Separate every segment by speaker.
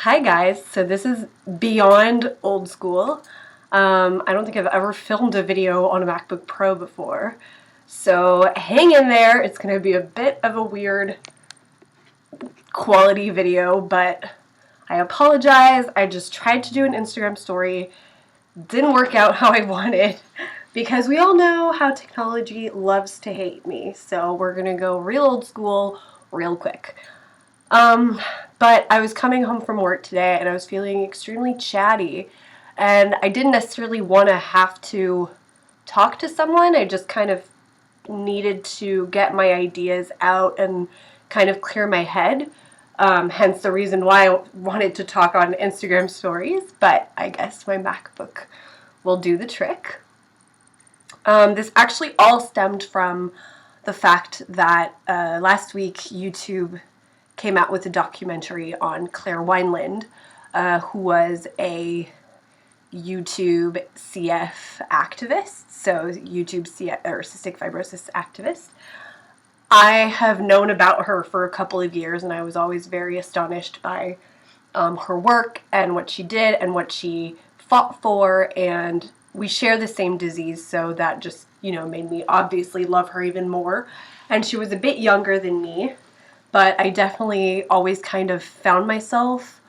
Speaker 1: Hi guys, so this is beyond old school. I don't think I've ever filmed a video on a MacBook Pro before. So hang in there, it's going to be a bit of a weird quality video, but I apologize. I just tried to do an Instagram story. Didn't work out how I wanted because we all know how technology loves to hate me. So we're going to go real old school real quick. But I was coming home from work today and I was feeling extremely chatty, and I didn't necessarily want to have to talk to someone. I just kind of needed to get my ideas out and kind of clear my head. Hence the reason why I wanted to talk on Instagram stories, but I guess my MacBook will do the trick. This actually all stemmed from the fact that last week YouTube came out with a documentary on Claire Wineland, who was a YouTube CF activist, so YouTube CF, or Cystic Fibrosis activist. I have known about her for a couple of years, and I was always very astonished by her work and what she did and what she fought for, and we share the same disease, so that just, made me obviously love her even more. And she was a bit younger than me, but I definitely always kind of found myself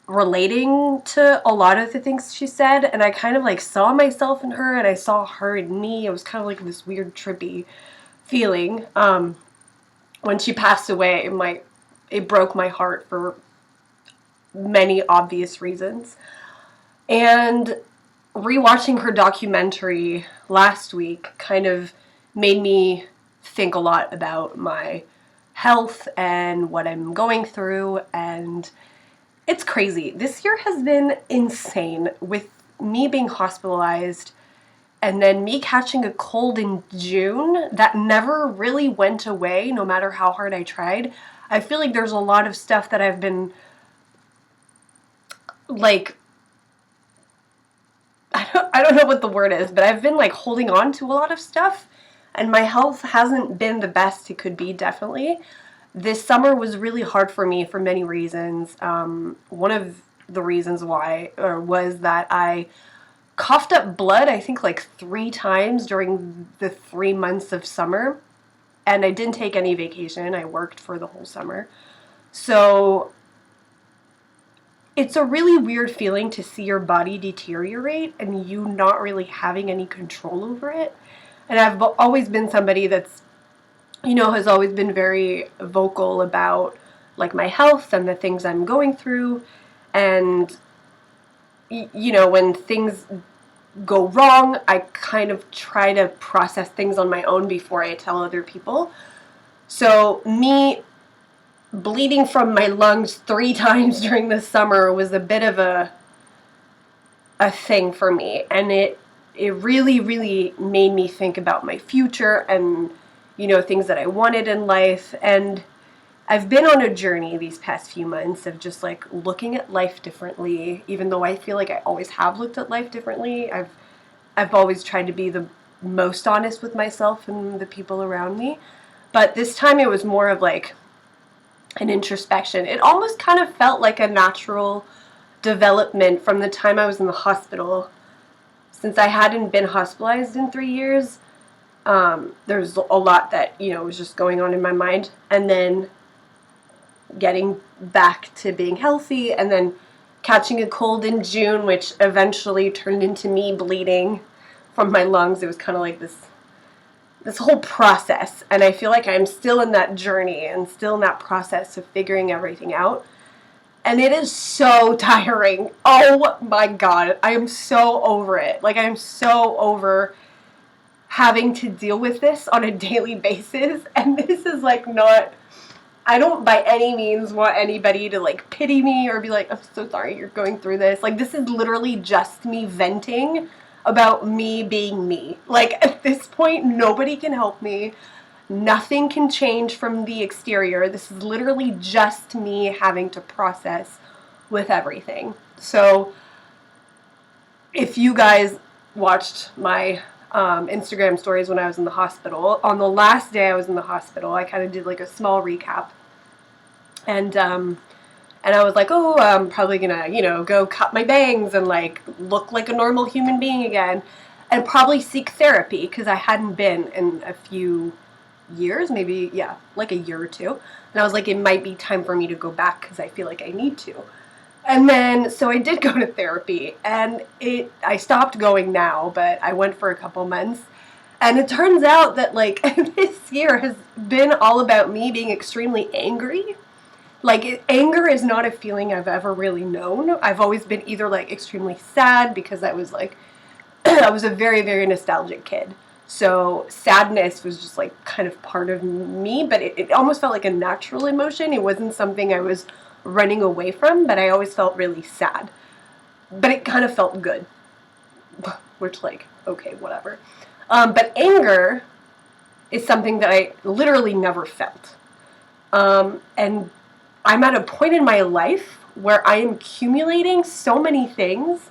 Speaker 1: relating to a lot of the things she said, and I kind of like saw myself in her and I saw her in me. It was kind of like this weird trippy feeling. When she passed away, it broke my heart for many obvious reasons. And rewatching her documentary last week kind of made me think a lot about my health and what I'm going through, and it's crazy. This year has been insane, with me being hospitalized and then me catching a cold in June that never really went away no matter how hard I tried. I feel like there's a lot of stuff that I've been like, I don't know what the word is, but I've been like holding on to a lot of stuff, and my health hasn't been the best it could be, definitely. This summer was really hard for me for many reasons. One of the reasons why was that I coughed up blood, I think like 3 times during the 3 months of summer, and I didn't take any vacation. I worked for the whole summer. So it's a really weird feeling to see your body deteriorate and you not really having any control over it. And I've always been somebody that's, has always been very vocal about like my health and the things I'm going through. And, when things go wrong, I kind of try to process things on my own before I tell other people. So me bleeding from my lungs 3 times during the summer was a bit of a thing for me, and it really, really made me think about my future and, things that I wanted in life. And I've been on a journey these past few months of just like looking at life differently, even though I feel like I always have looked at life differently. I've always tried to be the most honest with myself and the people around me, but this time it was more of like an introspection. It almost kind of felt like a natural development from the time I was in the hospital. Since I hadn't been hospitalized in 3 years, there's a lot that, was just going on in my mind. And then getting back to being healthy, and then catching a cold in June, which eventually turned into me bleeding from my lungs. It was kind of like this whole process, and I feel like I'm still in that journey and still in that process of figuring everything out. And it is so tiring. Oh my God. I am so over it. Like, I'm so over having to deal with this on a daily basis. And this is like not, I don't by any means want anybody to like pity me or be like, I'm so sorry you're going through this. Like, this is literally just me venting about me being me. Like, at this point, nobody can help me. Nothing can change from the exterior. This is literally just me having to process with everything. So if you guys watched my Instagram stories when I was in the hospital, on the last day I was in the hospital, I kind of did like a small recap. And And I was like, oh, I'm probably gonna, go cut my bangs and like look like a normal human being again, and probably seek therapy, because I hadn't been in a few years, maybe, yeah, like a year or two. And I was like, it might be time for me to go back because I feel like I need to. And then, so I did go to therapy, and I stopped going now, but I went for a couple months. And it turns out that, like, this year has been all about me being extremely angry. Like, anger is not a feeling I've ever really known. I've always been either, like, extremely sad, because I was, like, I was a very, very nostalgic kid. So sadness was just, like, kind of part of me, but it almost felt like a natural emotion. It wasn't something I was running away from, but I always felt really sad. But it kind of felt good. Which, like, okay, whatever. But anger is something that I literally never felt. And I'm at a point in my life where I am accumulating so many things,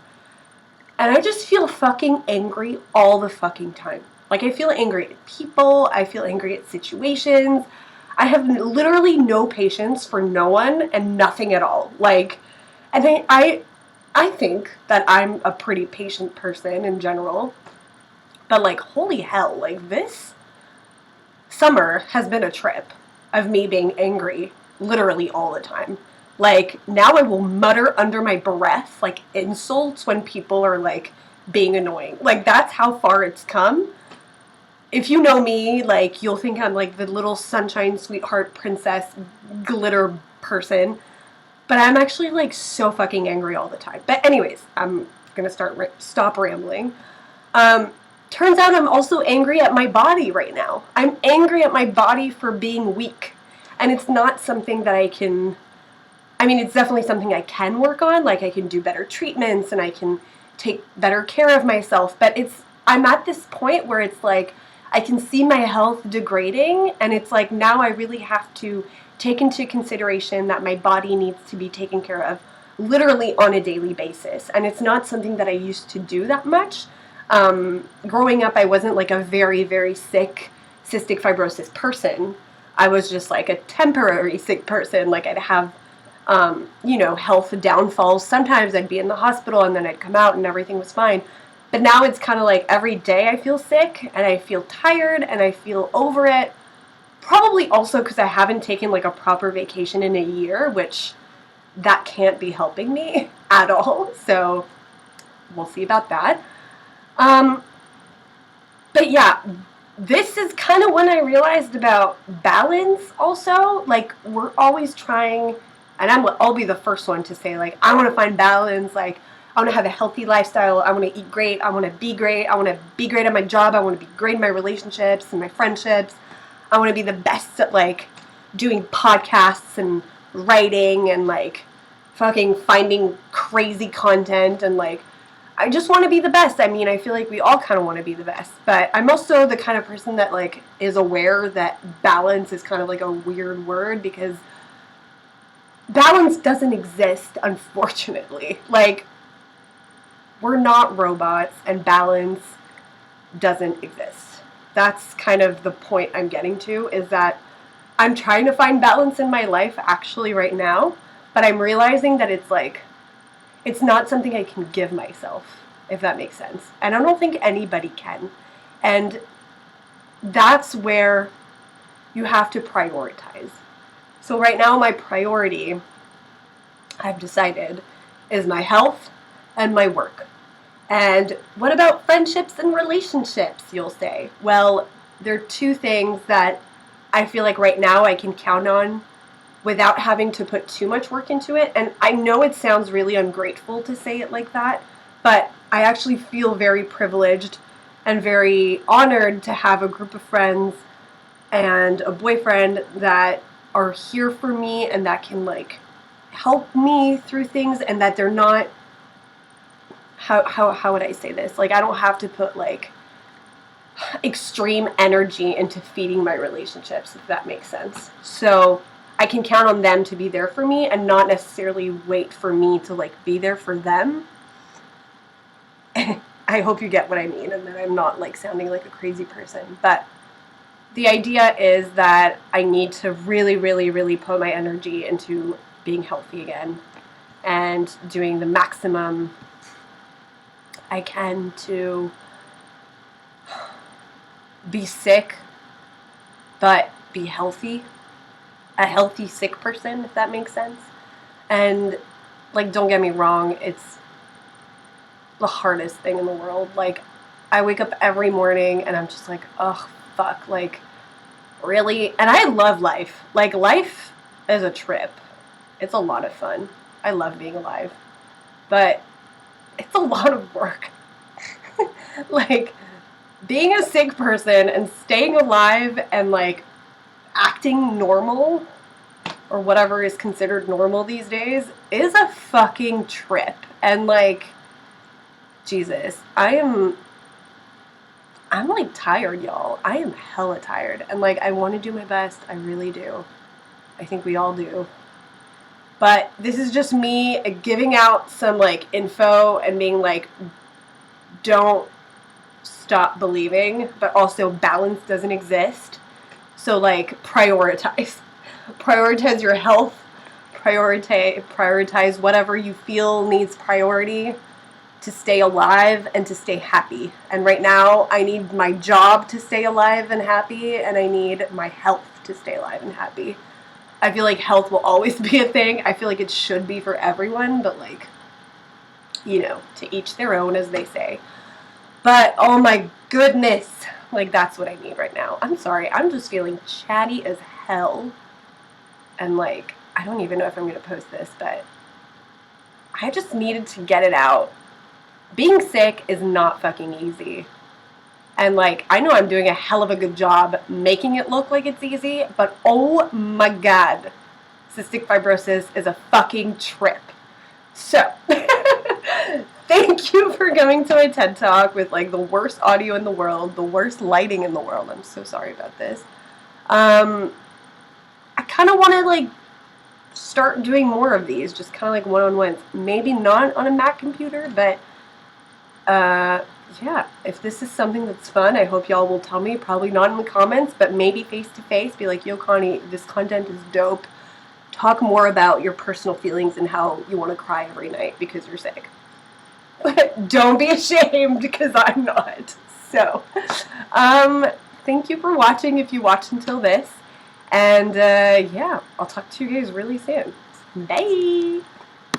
Speaker 1: and I just feel fucking angry all the fucking time. Like, I feel angry at people, I feel angry at situations. I have literally no patience for no one and nothing at all. Like, and I think that I'm a pretty patient person in general, but like, holy hell, like, this summer has been a trip of me being angry literally all the time. Like, now I will mutter under my breath, like, insults when people are, like, being annoying. Like, that's how far it's come. If you know me, like, you'll think I'm, like, the little sunshine, sweetheart, princess, glitter person. But I'm actually, like, so fucking angry all the time. But anyways, I'm gonna stop rambling. Turns out I'm also angry at my body right now. I'm angry at my body for being weak. And it's not something that it's definitely something I can work on. Like, I can do better treatments and I can take better care of myself. But I'm at this point where it's like, I can see my health degrading, and it's like, now I really have to take into consideration that my body needs to be taken care of literally on a daily basis. And it's not something that I used to do that much. Growing up, I wasn't like a very, very sick cystic fibrosis person. I was just like a temporary sick person. Like, I'd have, health downfalls. Sometimes I'd be in the hospital and then I'd come out and everything was fine. But now it's kind of like every day I feel sick and I feel tired and I feel over it. Probably also because I haven't taken like a proper vacation in a year, which that can't be helping me at all. So we'll see about that. But yeah, this is kind of when I realized about balance also. Like, we're always trying, and I'll be the first one to say, like, I want to find balance. Like, I want to have a healthy lifestyle. I want to eat great. I want to be great. I want to be great at my job. I want to be great in my relationships and my friendships. I want to be the best at, like, doing podcasts and writing and, like, fucking finding crazy content, and, like, I just want to be the best. I mean, I feel like we all kind of want to be the best, but I'm also the kind of person that, like, is aware that balance is kind of like a weird word, because balance doesn't exist, unfortunately. Like, we're not robots, and balance doesn't exist. That's kind of the point I'm getting to, is that I'm trying to find balance in my life actually right now, but I'm realizing that it's like, it's not something I can give myself, if that makes sense. And I don't think anybody can. And that's where you have to prioritize. So right now, my priority, I've decided, is my health and my work. And what about friendships and relationships, you'll say? Well, they're two things that I feel like right now I can count on without having to put too much work into it. And I know it sounds really ungrateful to say it like that, but I actually feel very privileged and very honored to have a group of friends and a boyfriend that are here for me and that can, like, help me through things, and that they're not, how would I say this? Like, I don't have to put, like, extreme energy into feeding my relationships, if that makes sense. So I can count on them to be there for me and not necessarily wait for me to, like, be there for them. I hope you get what I mean, and that I'm not, like, sounding like a crazy person. But the idea is that I need to really, really, really put my energy into being healthy again and doing the maximum I can to be sick but be healthy. A healthy sick person, if that makes sense. And like, don't get me wrong, it's the hardest thing in the world. Like, I wake up every morning and I'm just like, oh fuck, like, really? And I love life. Like, life is a trip. It's a lot of fun. I love being alive. But it's a lot of work. Like, being a sick person and staying alive and like acting normal, or whatever is considered normal these days, is a fucking trip. And like, Jesus, I'm like tired, y'all. I am hella tired. And like, I want to do my best. I really do. I think we all do. But this is just me giving out some like info and being like, don't stop believing, but also balance doesn't exist. So like, prioritize your health, prioritize whatever you feel needs priority to stay alive and to stay happy. And right now I need my job to stay alive and happy, and I need my health to stay alive and happy. I feel like health will always be a thing. I feel like it should be for everyone, but like, you know, to each their own, as they say. But oh my goodness, like, that's what I need right now. I'm sorry, I'm just feeling chatty as hell. And like, I don't even know if I'm going to post this, but I just needed to get it out. Being sick is not fucking easy. And like, I know I'm doing a hell of a good job making it look like it's easy, but oh my god, cystic fibrosis is a fucking trip. So, thank you for coming to my TED Talk with like the worst audio in the world, the worst lighting in the world. I'm so sorry about this. I kind of want to like start doing more of these, just kind of like one-on-ones. Maybe not on a Mac computer, but yeah, if this is something that's fun, I hope y'all will tell me. Probably not in the comments, but maybe face-to-face. Be like, yo, Connie, this content is dope. Talk more about your personal feelings and how you want to cry every night because you're sick. Don't be ashamed, because I'm not. So, thank you for watching if you watched until this. And, yeah, I'll talk to you guys really soon. Bye!